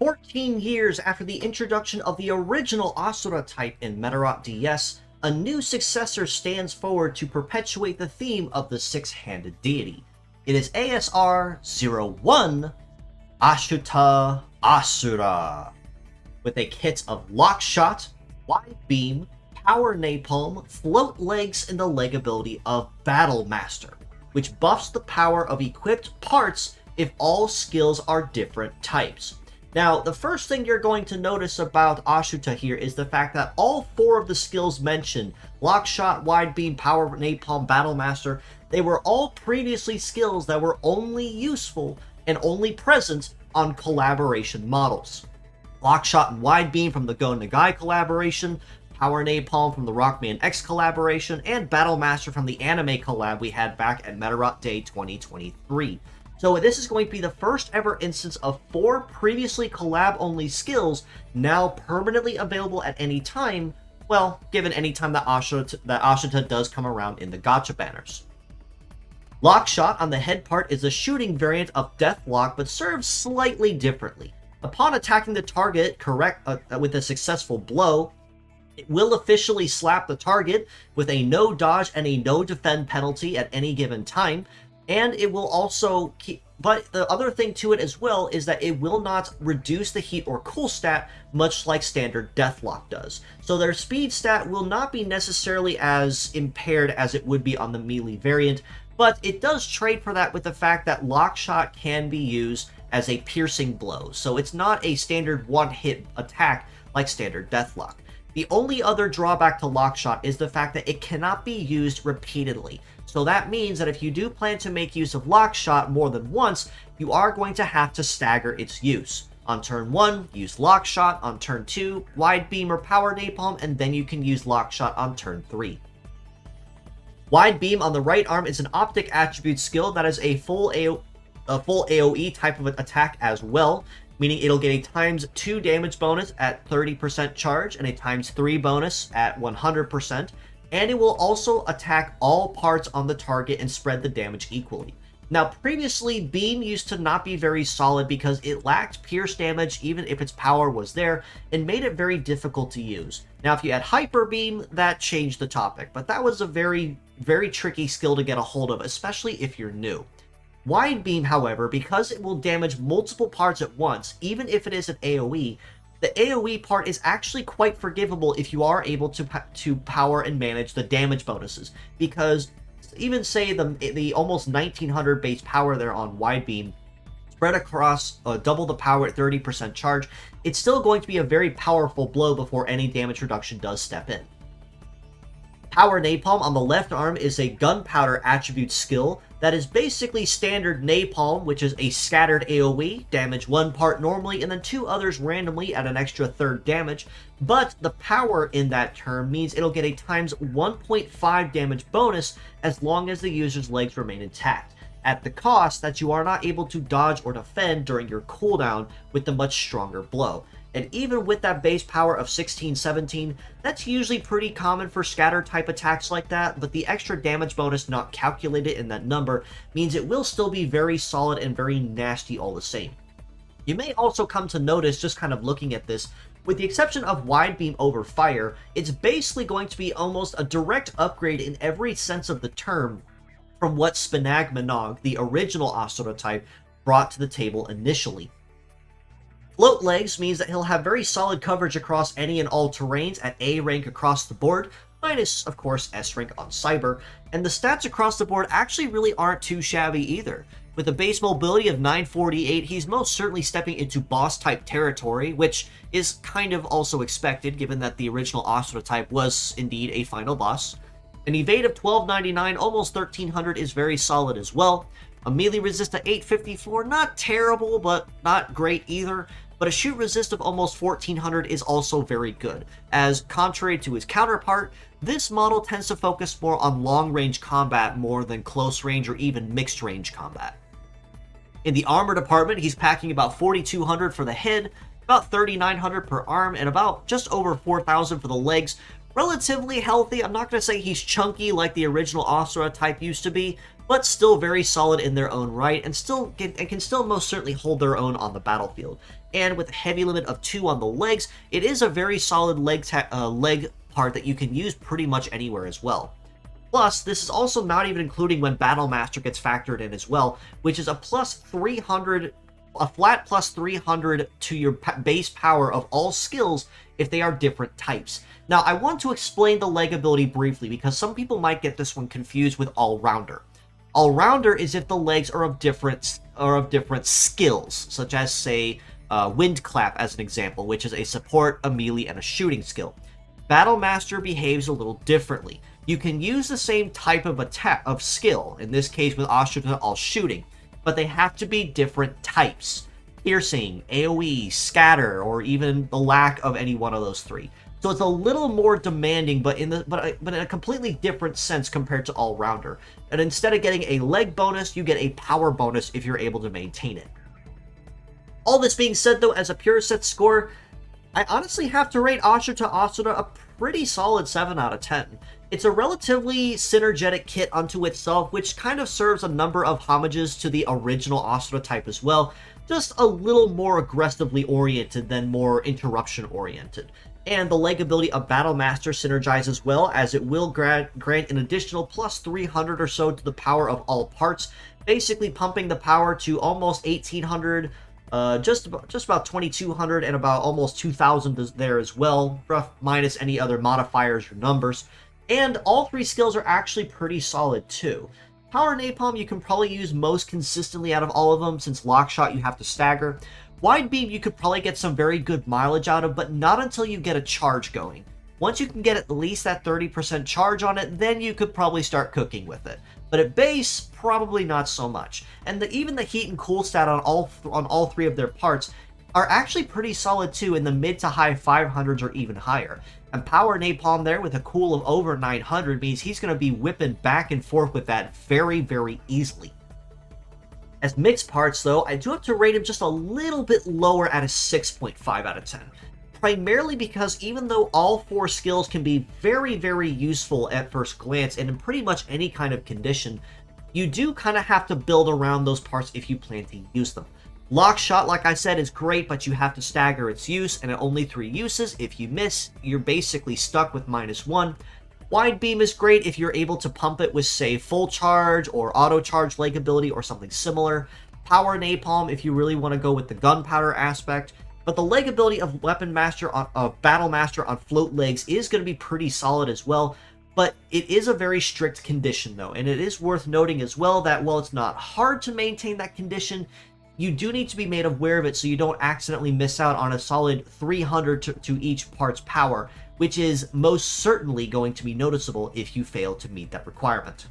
14 years after the introduction of the original Asura type in Medarot DS, a new successor stands forward to perpetuate the theme of the six-handed deity. It is ASR01, Ashuta Asura, with a kit of Lock Shot, Wide Beam, Power Napalm, Float Legs, and the leg ability of Battle Master, which buffs the power of equipped parts if all skills are different types. Now, the first thing you're going to notice about Ashuta here is the fact that all four of the skills mentioned, Lock Shot, Wide Beam, Power Napalm, Battle Master, they were all previously skills that were only useful and only present on collaboration models. Lock Shot and Wide Beam from the Go Nagai collaboration, Power Napalm from the Rockman X collaboration, and Battle Master from the anime collab we had back at Medarot Day 2023. So this is going to be the first ever instance of 4 previously collab-only skills now permanently available at any time, well, given any time that Ashuta does come around in the gacha banners. Lock Shot on the head part is a shooting variant of Deathlock, but serves slightly differently. Upon attacking the target with a successful blow, it will officially slap the target with a no dodge and a no defend penalty at any given time, and it will also but the other thing to it as well is that it will not reduce the heat or cool stat, much like standard Deathlock does. So their speed stat will not be necessarily as impaired as it would be on the melee variant, but it does trade for that with the fact that Lock Shot can be used as a piercing blow, so it's not a standard one-hit attack like standard Deathlock. The only other drawback to Lock Shot is the fact that it cannot be used repeatedly. So that means that if you do plan to make use of Lock Shot more than once, you are going to have to stagger its use. On turn 1, use Lock Shot. On turn 2, Wide Beam or Power Napalm, and then you can use Lock Shot on turn 3. Wide Beam on the right arm is an optic attribute skill that is a full AoE type of attack as well, meaning it'll get a times 2 damage bonus at 30% charge and a times 3 bonus at 100%, and it will also attack all parts on the target and spread the damage equally. Now, previously, Beam used to not be very solid because it lacked pierce damage even if its power was there, and made it very difficult to use. Now, if you add Hyper Beam, that changed the topic, but that was a very, very tricky skill to get a hold of, especially if you're new. Wide Beam, however, because it will damage multiple parts at once, even if it is an AoE, the AoE part is actually quite forgivable if you are able to power and manage the damage bonuses, because even say the almost 1900 base power there on Wide Beam, spread across double the power at 30% charge, it's still going to be a very powerful blow before any damage reduction does step in. Power Napalm on the left arm is a gunpowder attribute skill that is basically standard Napalm, which is a scattered AoE, damage 1 part normally and then 2 others randomly at an extra 3rd damage, but the power in that term means it'll get a times 1.5 damage bonus as long as the user's legs remain intact, at the cost that you are not able to dodge or defend during your cooldown with the much stronger blow. And even with that base power of 16-17, that's usually pretty common for scatter type attacks like that, but the extra damage bonus not calculated in that number means it will still be very solid and very nasty all the same. You may also come to notice, just kind of looking at this, with the exception of Wide Beam over Fire, it's basically going to be almost a direct upgrade in every sense of the term from what Spinag Manog, the original Asura type, brought to the table initially. Float Legs means that he'll have very solid coverage across any and all terrains at A rank across the board, minus, of course, S rank on Cyber, and the stats across the board actually really aren't too shabby either. With a base mobility of 948, he's most certainly stepping into boss-type territory, which is kind of also expected, given that the original Asura type was indeed a final boss. An evade of 1299, almost 1300, is very solid as well. A melee resist of 854, not terrible, but not great either. But a shoot resist of almost 1400 is also very good, as contrary to his counterpart, this model tends to focus more on long-range combat more than close-range or even mixed-range combat. In the armor department, he's packing about 4200 for the head, about 3900 per arm, and about just over 4000 for the legs. Relatively healthy. I'm not going to say he's chunky like the original Asura type used to be, but still very solid in their own right, and can still most certainly hold their own on the battlefield. And with a heavy limit of 2 on the legs, it is a very solid leg part that you can use pretty much anywhere as well. Plus, this is also not even including when Battle Master gets factored in as well, which is a flat plus 300 to your base power of all skills if they are different types. Now, I want to explain the leg ability briefly because some people might get this one confused with All-Rounder. All-Rounder is if the legs are of different skills, such as, say, Wind Clap as an example, which is a support, a melee, and a shooting skill. Battle Master behaves a little differently. You can use the same type of skill, in this case with Ashuta all shooting, but they have to be different types. Piercing, AoE, Scatter, or even the lack of any one of those 3. So it's a little more demanding, but in a completely different sense compared to All-Rounder. And instead of getting a leg bonus, you get a power bonus if you're able to maintain it. All this being said, though, as a pure set score, I honestly have to rate Ashuta Asura a pretty solid 7 out of 10. It's a relatively synergetic kit unto itself, which kind of serves a number of homages to the original Asura type as well, just a little more aggressively oriented than more interruption oriented. And the leg ability of Battle Master synergizes well, as it will grant an additional plus 300 or so to the power of all parts, basically pumping the power to almost 1800, just about 2200, and about almost 2000 there as well, rough minus any other modifiers or numbers. And all 3 skills are actually pretty solid too. Power Napalm you can probably use most consistently out of all of them, since Lock Shot you have to stagger. Wide Beam you could probably get some very good mileage out of, but not until you get a charge going. Once you can get at least that 30% charge on it, then you could probably start cooking with it. But at base, probably not so much. And even the heat and cool stat on all 3 of their parts are actually pretty solid too, in the mid to high 500s or even higher. And Power Napalm there with a cool of over 900 means he's going to be whipping back and forth with that very, very easily. As mixed parts, though, I do have to rate him just a little bit lower at a 6.5 out of 10. Primarily because even though all 4 skills can be very, very useful at first glance and in pretty much any kind of condition, you do kind of have to build around those parts if you plan to use them. Lock Shot, like I said, is great, but you have to stagger its use, and at only 3 uses. If you miss, you're basically stuck with -1. Wide Beam is great if you're able to pump it with, say, full charge or auto charge leg ability or something similar. Power Napalm if you really want to go with the gunpowder aspect. But the leg ability of Battle Master on float legs is going to be pretty solid as well. But it is a very strict condition, though, and it is worth noting as well that while it's not hard to maintain that condition, you do need to be made aware of it so you don't accidentally miss out on a solid 300 to each part's power, which is most certainly going to be noticeable if you fail to meet that requirement.